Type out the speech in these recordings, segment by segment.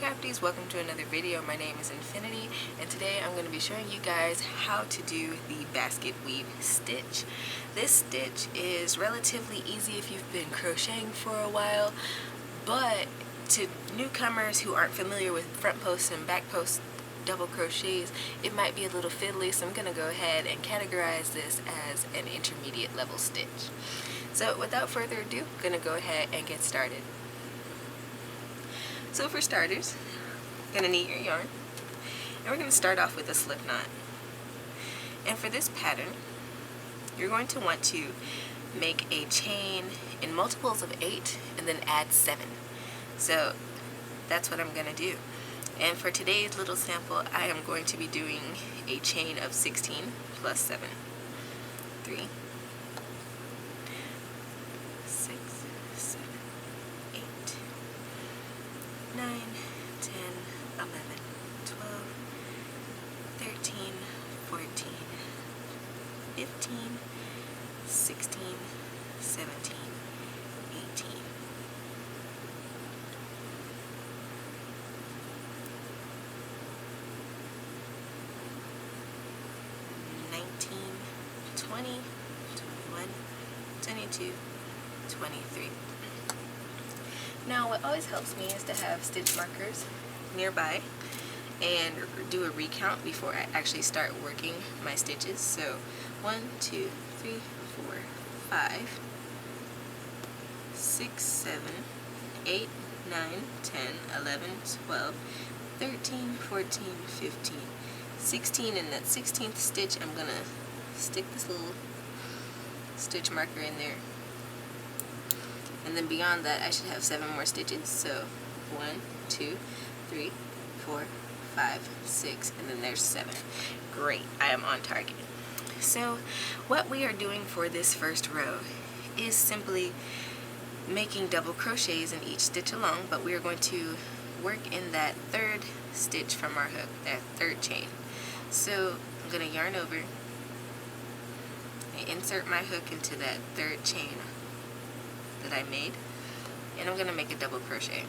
Crafties, welcome to another video. My name is Infiniti, and today I'm going to be showing you guys how to do the basket weave stitch. This stitch is relatively easy if you've been crocheting for a while, but to newcomers who aren't familiar with front posts and back post double crochets, it might be a little fiddly, so I'm going to go ahead and categorize this as an intermediate level stitch. So without further ado, I'm going to go ahead and get started. So for starters, you're going to need your yarn, and we're going to start off with a slip knot. And for this pattern, you're going to want to make a chain in multiples of 8 and then add 7. So that's what I'm going to do. And for today's little sample, I am going to be doing a chain of 16 plus 7. 3, 6, 7, 8, 9, 10, 11, 12, 13, 14, 15, 16, 17, 18. 20, 21, 22, 23. Now what always helps me is to have stitch markers nearby and do a recount before I actually start working my stitches. So 1, 2, 3, 4, 5, 6, 7, 8, 9, 10, 11, 12, 13, 14, 15, 16. In that 16th stitch, I'm going to stick this little stitch marker in there, and then beyond that I should have 7 more stitches. So 1, 2, 3, 4, 5, 6, and then there's 7. Great, I am on target. So what we are doing for this first row is simply making double crochets in each stitch along, but we are going to work in that 3rd stitch from our hook, that 3rd chain. So I'm going to yarn over, insert my hook into that 3rd chain that I made, and I'm going to make a double crochet.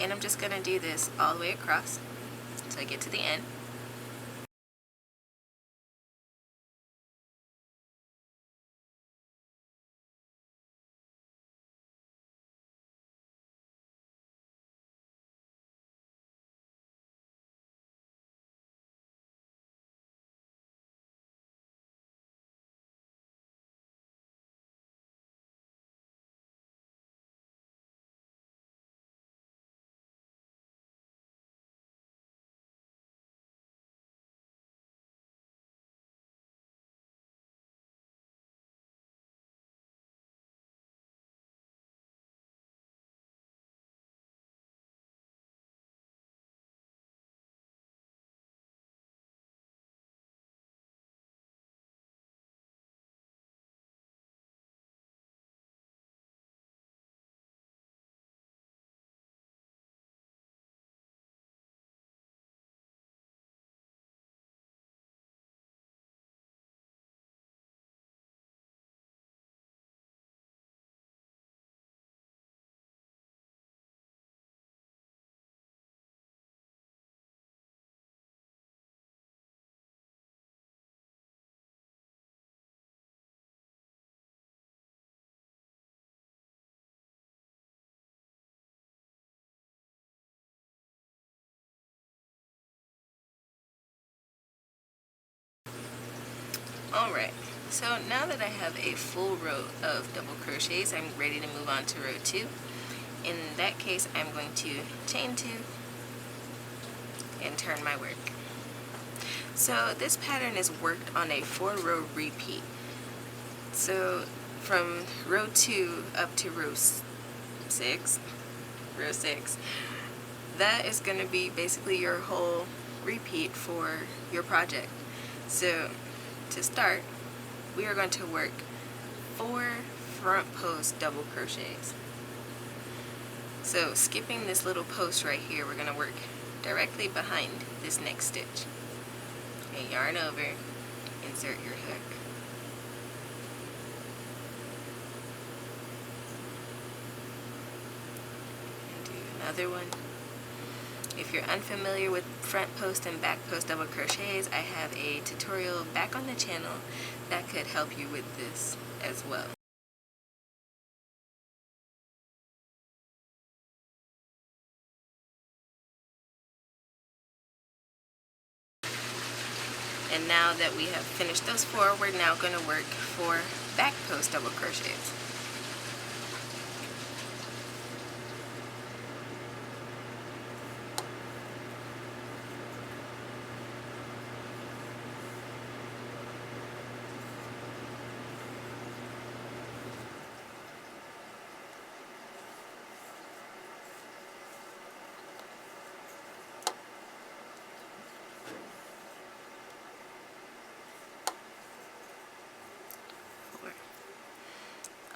And I'm just going to do this all the way across until I get to the end. Alright, so now that I have a full row of double crochets, I'm ready to move on to row 2. In that case, I'm going to chain 2 and turn my work. So this pattern is worked on a 4-row repeat. So from row 2 up to row 6, that is going to be basically your whole repeat for your project. So to start, we are going to work 4 front post double crochets. So skipping this little post right here, we're going to work directly behind this next stitch. And yarn over, insert your hook. other one. If you're unfamiliar with front post and back post double crochets, I have a tutorial back on the channel that could help you with this as well. And now that we have finished those 4, we're now going to work 4 back post double crochets.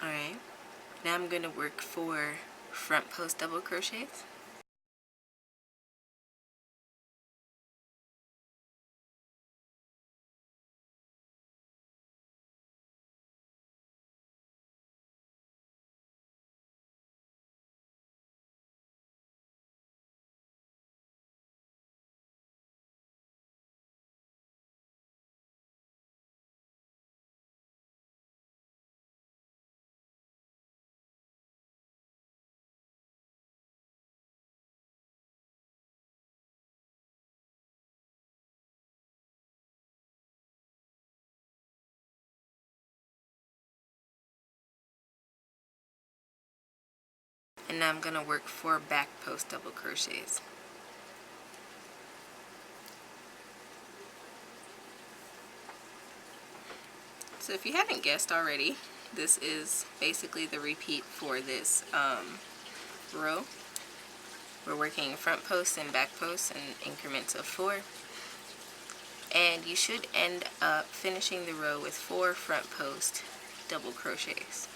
Alright, now I'm going to work 4 front post double crochets. And now I'm going to work 4 back post double crochets. So if you haven't guessed already, this is basically the repeat for this row. We're working front posts and back posts in increments of 4. And you should end up finishing the row with 4 front post double crochets.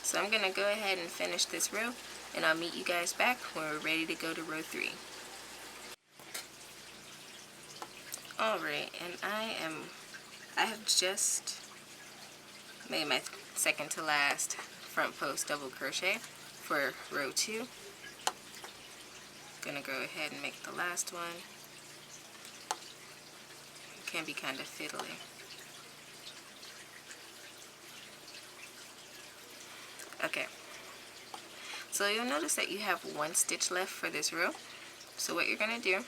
So I'm going to go ahead and finish this row, and I'll meet you guys back when we're ready to go to row 3. Alright, and I have just made my second to last front post double crochet for row 2. Gonna go ahead and make the last one. It can be kind of fiddly. Okay, so you'll notice that you have 1 stitch left for this row. So what you're gonna do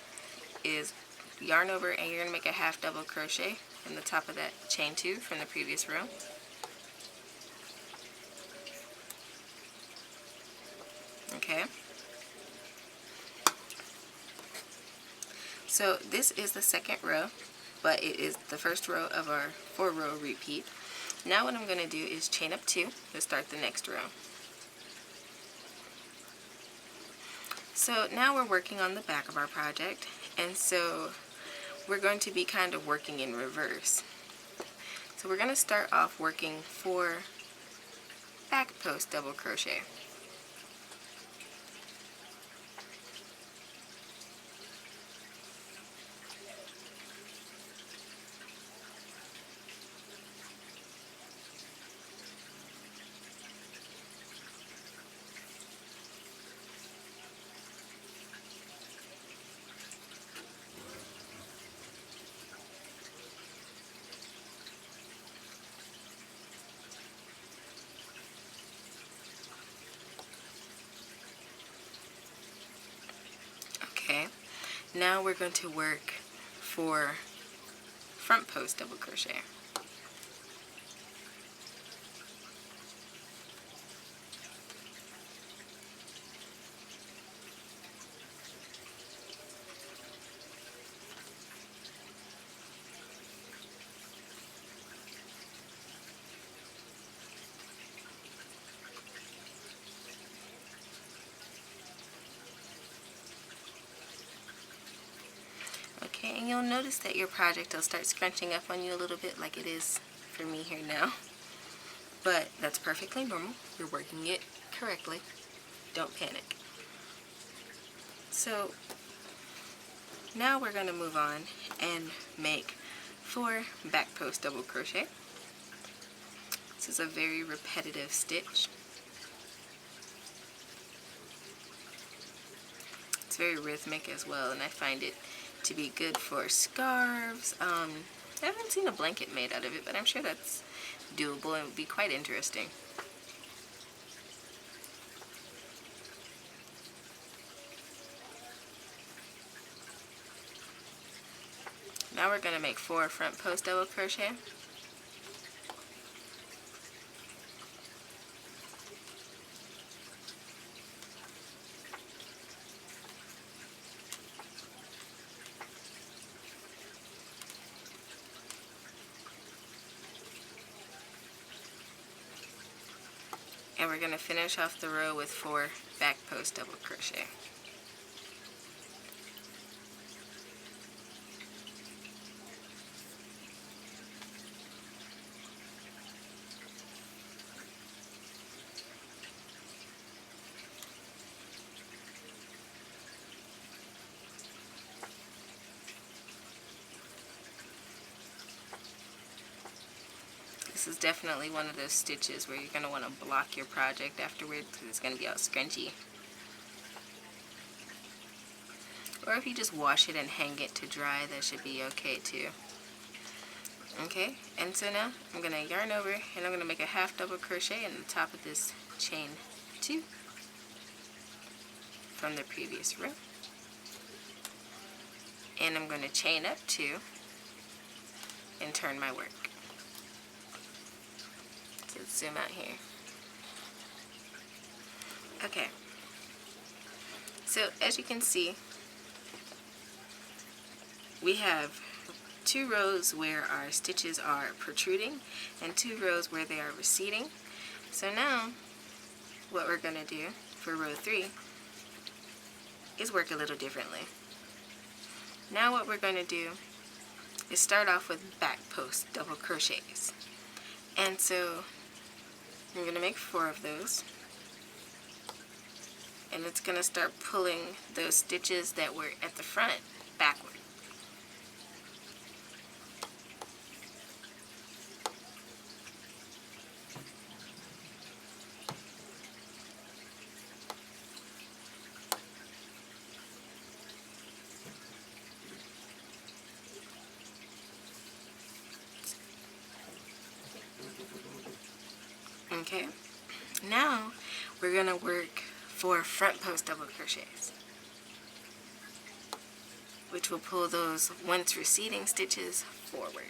is yarn over, and you're gonna make a half double crochet in the top of that chain 2 from the previous row. Okay, so this is the second row, but it is the first row of our 4-row repeat. Now what I'm going to do is chain up 2 to start the next row. So now we're working on the back of our project, and so we're going to be kind of working in reverse. So we're going to start off working 4 back post double crochet. Okay, now we're going to work 4 front post double crochet. Okay, and you'll notice that your project will start scrunching up on you a little bit like it is for me here now. But that's perfectly normal. You're working it correctly. Don't panic. So now we're going to move on and make 4 back post double crochet. This is a very repetitive stitch. It's very rhythmic as well, and I find it to be good for scarves. I haven't seen a blanket made out of it, but I'm sure that's doable and would be quite interesting. Now we're going to make 4 front post double crochet. And we're going to finish off the row with 4 back post double crochet. This is definitely one of those stitches where you're going to want to block your project afterwards because it's going to be all scrunchy. Or if you just wash it and hang it to dry, that should be okay too. Okay, and so now I'm going to yarn over and I'm going to make a half double crochet in the top of this chain 2 from the previous row. And I'm going to chain up 2 and turn my work. So let's zoom out here. Okay, so as you can see, we have 2 rows where our stitches are protruding and 2 rows where they are receding. So now what we're going to do for row 3 is work a little differently. Now what we're going to do is start off with back post double crochets. And so I'm going to make 4 of those. And it's going to start pulling those stitches that were at the front backward. Okay, now we're going to work 4 front post double crochets, which will pull those once receding stitches forward.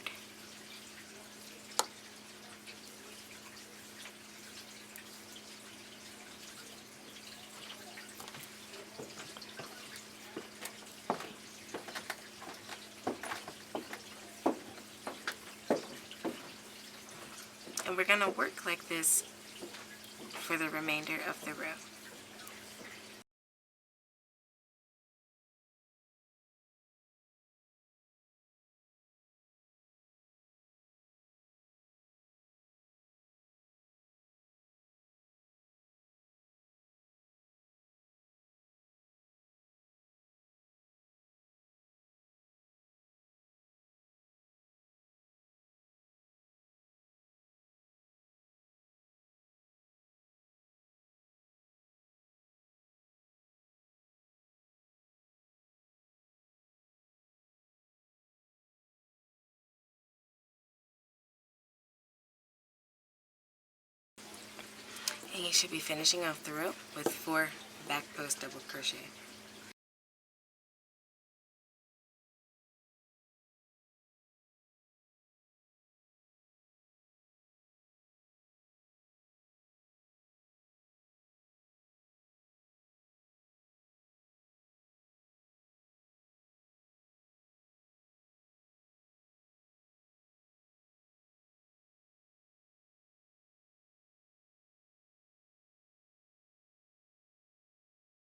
And we're going to work like this for the remainder of the row. And you should be finishing off the row with 4 back post double crochet.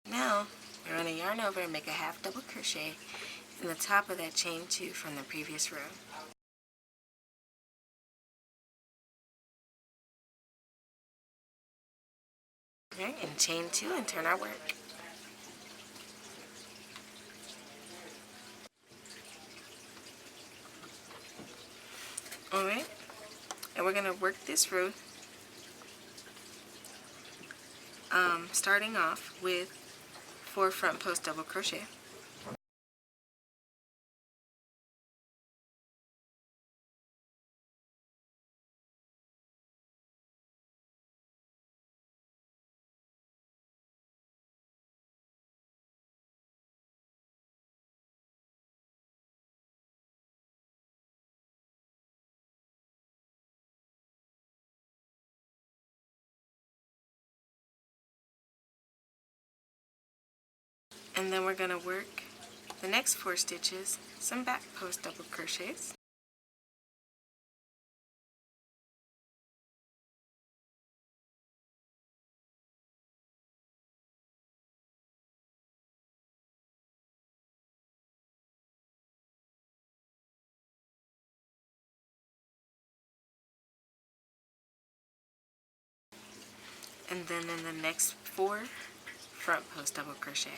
Now we're going to yarn over and make a half double crochet in the top of that chain 2 from the previous row. Alright, and chain 2 and turn our work. Alright, and we're going to work this row starting off with 4 front post double crochet. And then we're going to work the next 4 stitches, some back post double crochets. And then in the next 4, front post double crochet.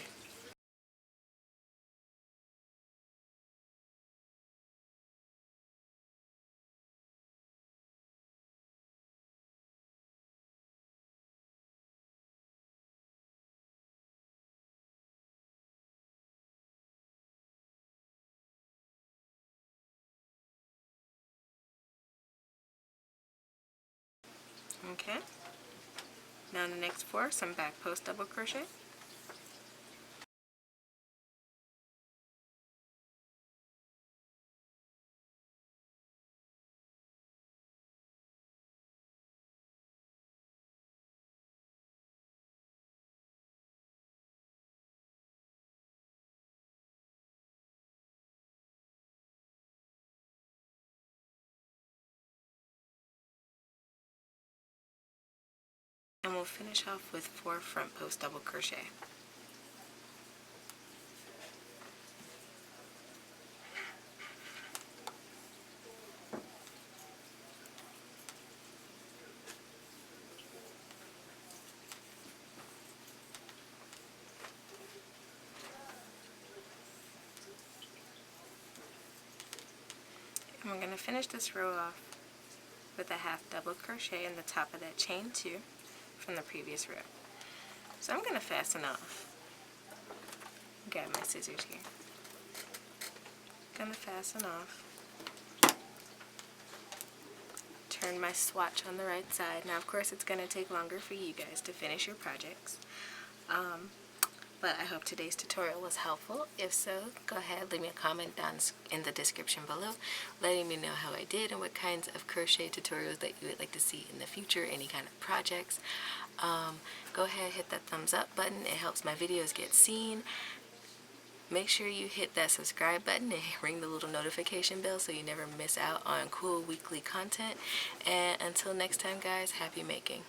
Okay. Now in the next 4, some back post double crochet. And we'll finish off with 4 front post double crochet. And we're going to finish this row off with a half double crochet in the top of that chain 2 from the previous row. So I'm going to fasten off. Grab my scissors here. Going to fasten off. Turn my swatch on the right side. Now of course it's going to take longer for you guys to finish your projects. But I hope today's tutorial was helpful. If so, go ahead, leave me a comment down in the description below, letting me know how I did and what kinds of crochet tutorials that you would like to see in the future, any kind of projects. Go ahead, hit that thumbs up button. It helps my videos get seen. Make sure you hit that subscribe button and ring the little notification bell so you never miss out on cool weekly content. And until next time, guys, happy making.